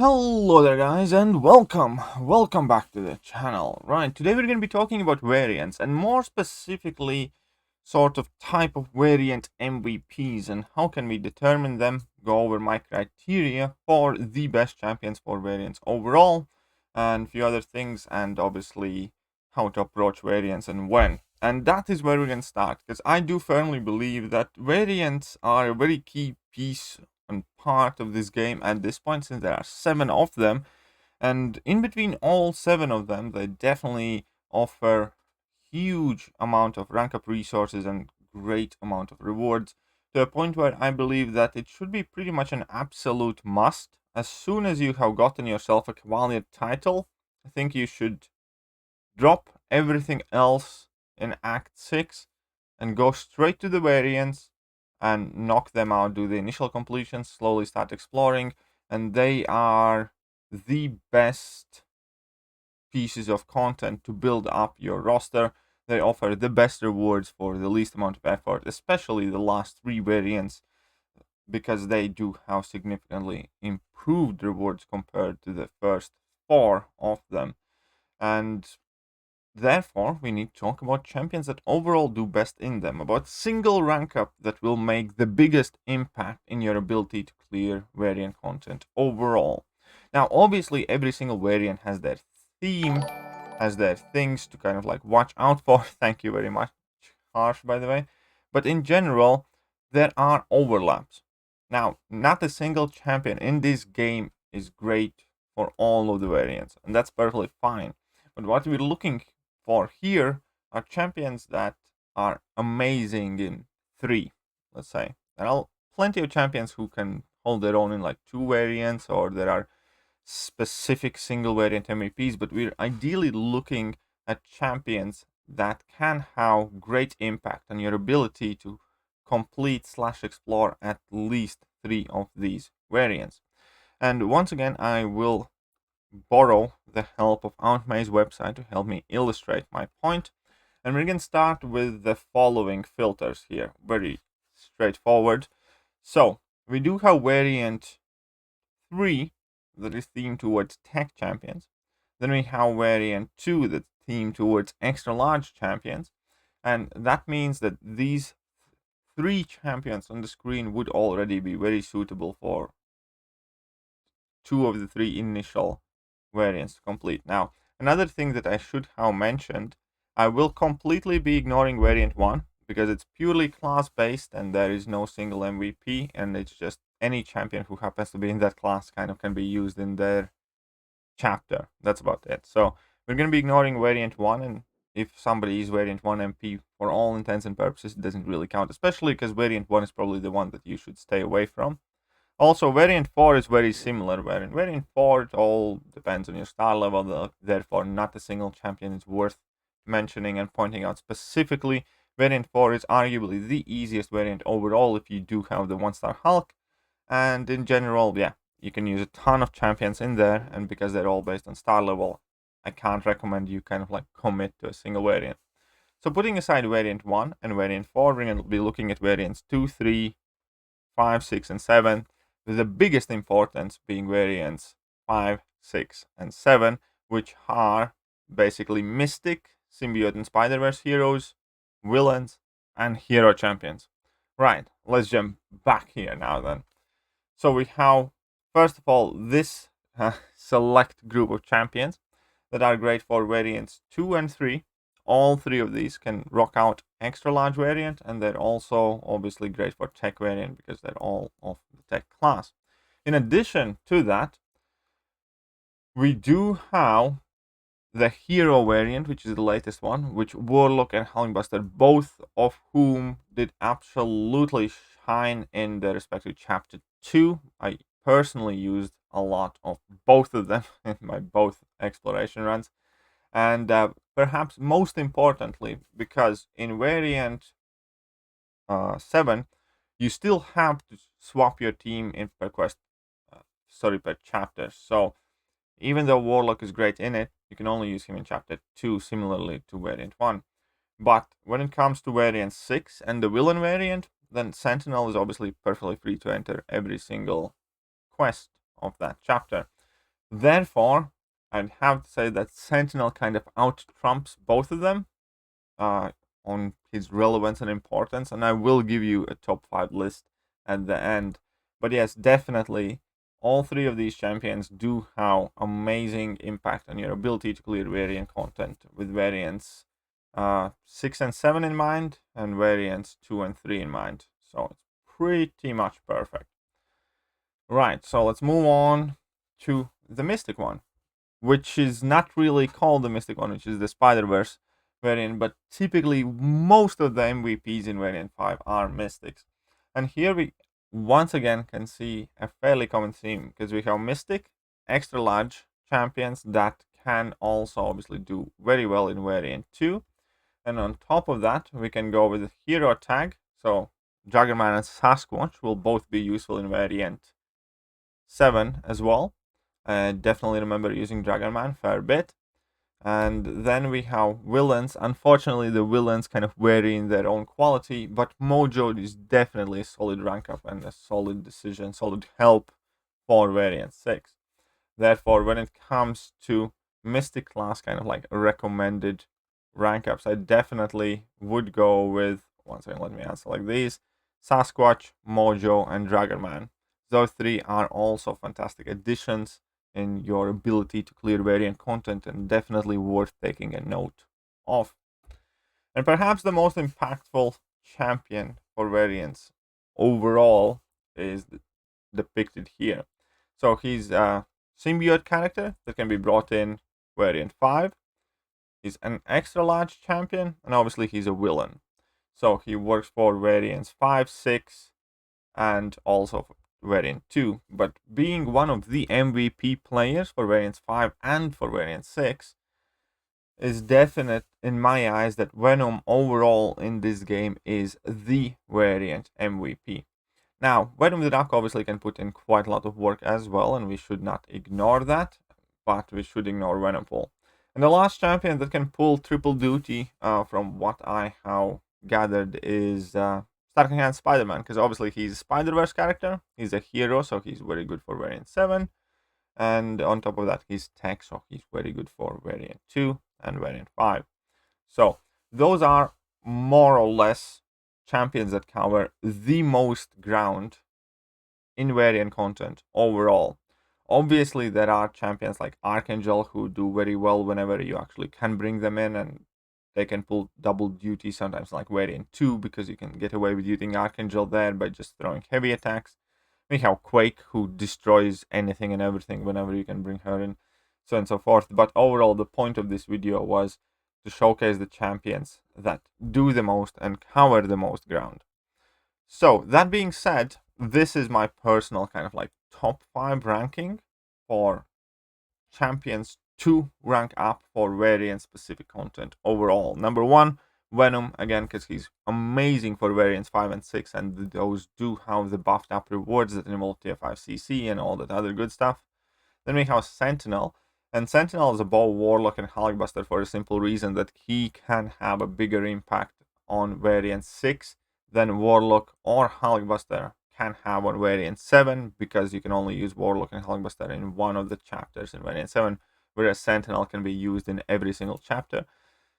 Hello there guys and welcome back to the channel. Right, today we're going to be talking about variants and more specifically sort of type of variant MVPs and how can we determine them, go over my criteria for the best champions for variants overall and a few other things, and obviously how to approach variants and when. And that is where we're going to start, because I do firmly believe that variants are a very key piece and part of this game at this point, since there are 7 of them, and in between all 7 of them they definitely offer huge amount of rank up resources and great amount of rewards, to a point where I believe that it should be pretty much an absolute must. As soon as you have gotten yourself a Cavalier title, I think you should drop everything else in Act 6 and go straight to the variants and knock them out, do the initial completions, slowly start exploring, and they are the best pieces of content to build up your roster. They offer the best rewards for the least amount of effort, especially the last 3 variants, because they do have significantly improved rewards compared to the first 4 of them. And therefore, we need to talk about champions that overall do best in them, about single rank up that will make the biggest impact in your ability to clear variant content overall. Now, obviously, every single variant has their theme, has their things to kind of like watch out for. Thank you very much, Harsh, by the way. But in general, there are overlaps. Now, not a single champion in this game is great for all of the variants, and that's perfectly fine. But what we're looking for here are champions that are amazing in 3, let's say. There are plenty of champions who can hold their own in like 2 variants, or there are specific single variant MVPs, but we're ideally looking at champions that can have great impact on your ability to complete / explore at least 3 of these variants. And once again, I will borrow the help of Aunt May's website to help me illustrate my point. And we're going to start with the following filters here, very straightforward. So we do have variant 3 that is themed towards tech champions. Then we have variant 2 that's themed towards extra large champions. And that means that these 3 champions on the screen would already be very suitable for 2 of the 3 initial variants to complete. Now, another thing that I should have mentioned, I will completely be ignoring variant 1 because it's purely class based and there is no single MVP, and it's just any champion who happens to be in that class kind of can be used in their chapter. That's about it. So we're going to be ignoring variant 1, and if somebody is variant 1 MP, for all intents and purposes, it doesn't really count, especially because variant 1 is probably the one that you should stay away from. Also, variant 4 is very similar, where in variant 4 it all depends on your star level, therefore not a single champion is worth mentioning and pointing out specifically. Variant 4 is arguably the easiest variant overall if you do have the 1-star Hulk, and in general, yeah, you can use a ton of champions in there, and because they're all based on star level, I can't recommend you kind of like commit to a single variant. So putting aside variant 1 and variant 4, we're going to be looking at variants 2, 3, 5, 6, and 7, with the biggest importance being variants 5, 6, and 7, which are basically Mystic, Symbiote and Spider-Verse heroes, villains, and hero champions. Right, let's jump back here now then. So we have, first of all, this select group of champions that are great for variants 2 and 3. All 3 of these can rock out extra large variant, and they're also obviously great for tech variant because they're all of the tech class. In addition to that, we do have the hero variant, which is the latest one, which Warlock and Hulkbuster, both of whom did absolutely shine in their respective chapter 2. I personally used a lot of both of them in my both exploration runs. And perhaps most importantly, because in variant 7, you still have to swap your team in per quest, per chapter. So even though Warlock is great in it, you can only use him in chapter 2, similarly to variant 1. But when it comes to variant 6 and the villain variant, then Sentinel is obviously perfectly free to enter every single quest of that chapter. Therefore, I'd have to say that Sentinel kind of out-trumps both of them on his relevance and importance, and I will give you a top 5 list at the end. But yes, definitely, all three of these champions do have amazing impact on your ability to clear variant content, with variants 6 and 7 in mind, and variants 2 and 3 in mind. So it's pretty much perfect. Right, so let's move on to the Mystic one, which is not really called the Mystic one, which is the Spider-Verse variant, but typically most of the MVPs in variant 5 are Mystics. And here we once again can see a fairly common theme, because we have Mystic, extra large champions that can also obviously do very well in variant 2. And on top of that, we can go with the hero tag. So Juggerman and Sasquatch will both be useful in variant 7 as well. Definitely remember using Juggerman fair bit. And then we have villains. Unfortunately, the villains kind of vary in their own quality, but Mojo is definitely a solid rank up and a solid decision, solid help for variant 6. Therefore, when it comes to Mystic class kind of like recommended rank ups, I definitely would go with, one second, let me answer like these: Sasquatch, Mojo, and Dragonman. Those three are also fantastic additions in your ability to clear variant content, and definitely worth taking a note of. And perhaps the most impactful champion for variants overall is depicted here. So he's a symbiote character that can be brought in variant 5. He's an extra large champion, and obviously he's a villain. So he works for variants 5, 6, and also for variant 2. But being one of the MVP players for variants 5 and for variant 6, is definite in my eyes that Venom overall in this game is the variant MVP. Now, Venom the Duck obviously can put in quite a lot of work as well, and we should not ignore that, but we should ignore Venom Pool. And the last champion that can pull triple duty, from what I have gathered, is Starking Hand Spider-Man, because obviously he's a Spider-Verse character, he's a hero, so he's very good for variant 7, and on top of that, he's tech, so he's very good for variant 2 and variant 5. So, those are more or less champions that cover the most ground in variant content overall. Obviously, there are champions like Archangel who do very well whenever you actually can bring them in, and they can pull double duty sometimes, like variant 2, because you can get away with using Archangel there by just throwing heavy attacks. We have Quake, who destroys anything and everything whenever you can bring her in, so on and so forth. But overall, the point of this video was to showcase the champions that do the most and cover the most ground. So, that being said, this is my personal kind of like top 5 ranking for champions to rank up for variant specific content overall. Number 1, Venom, again, because he's amazing for variants 5 and 6, and those do have the buffed up rewards that involve tier 5 CC and all that other good stuff. Then we have Sentinel, and Sentinel is above Warlock and Hulkbuster for a simple reason that he can have a bigger impact on variant 6 than Warlock or Hulkbuster can have on variant 7, because you can only use Warlock and Hulkbuster in one of the chapters in variant 7, whereas Sentinel can be used in every single chapter.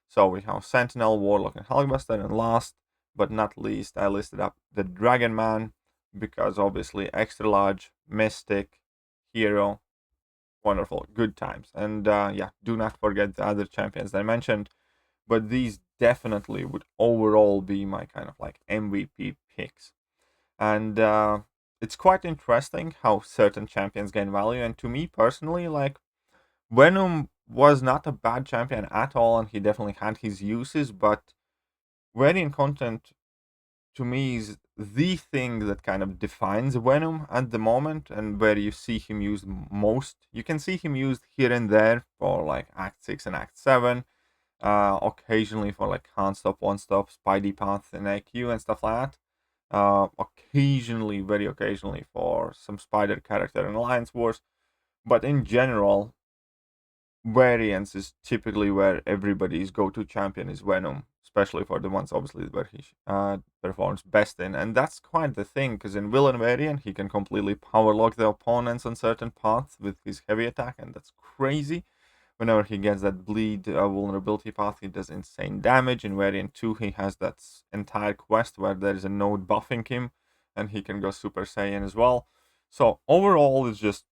So we have Sentinel, Warlock, and Hulkbuster, and last but not least, I listed up the Dragon Man, because obviously extra large, mystic, hero, wonderful, good times. And yeah, do not forget the other champions that I mentioned, but these definitely would overall be my kind of like MVP picks. And it's quite interesting how certain champions gain value, and to me personally, like, Venom was not a bad champion at all, and he definitely had his uses, but variant content to me is the thing that kind of defines Venom at the moment, and where you see him used most. You can see him used here and there for like Act 6 and Act 7, occasionally for like Can't Stop, Won't Stop, Spidey Path, and AQ and stuff like that. Occasionally, very occasionally, for some Spider character in Alliance Wars, but in general, variants is typically where everybody's go-to champion is Venom, especially for the ones obviously where he performs best in. And that's quite the thing, because in villain variant he can completely power lock the opponents on certain paths with his heavy attack, and that's crazy. Whenever he gets that bleed vulnerability path, he does insane damage. In variant 2 he has that entire quest where there is a node buffing him, and he can go Super Saiyan as well. So overall it's just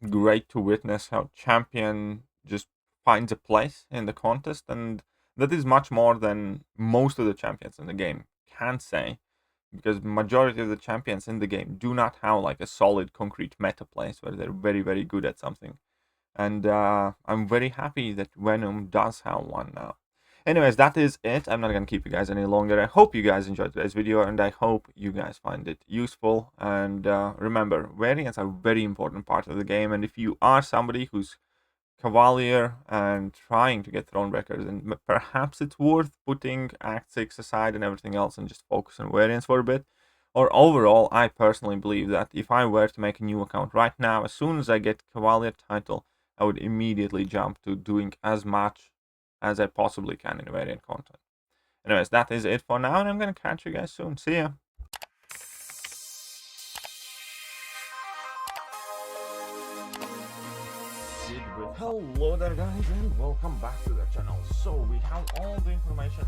great to witness how champion just finds a place in the contest, and that is much more than most of the champions in the game can say, because majority of the champions in the game do not have like a solid concrete meta place where they're very, very good at something. And I'm very happy that Venom does have one now. Anyways, that is it. I'm not gonna keep you guys any longer. I hope you guys enjoyed today's video, and I hope you guys find it useful. And remember, variants are a very important part of the game, and if you are somebody who's Cavalier and trying to get throne records, and perhaps it's worth putting Act 6 aside and everything else and just focus on variants for a bit. Or overall, I personally believe that if I were to make a new account right now, as soon as I get Cavalier title, I would immediately jump to doing as much as I possibly can in variant content. Anyways, that is it for now, and I'm gonna catch you guys soon. See ya! Hello there guys, and welcome back to the channel. So we have all the information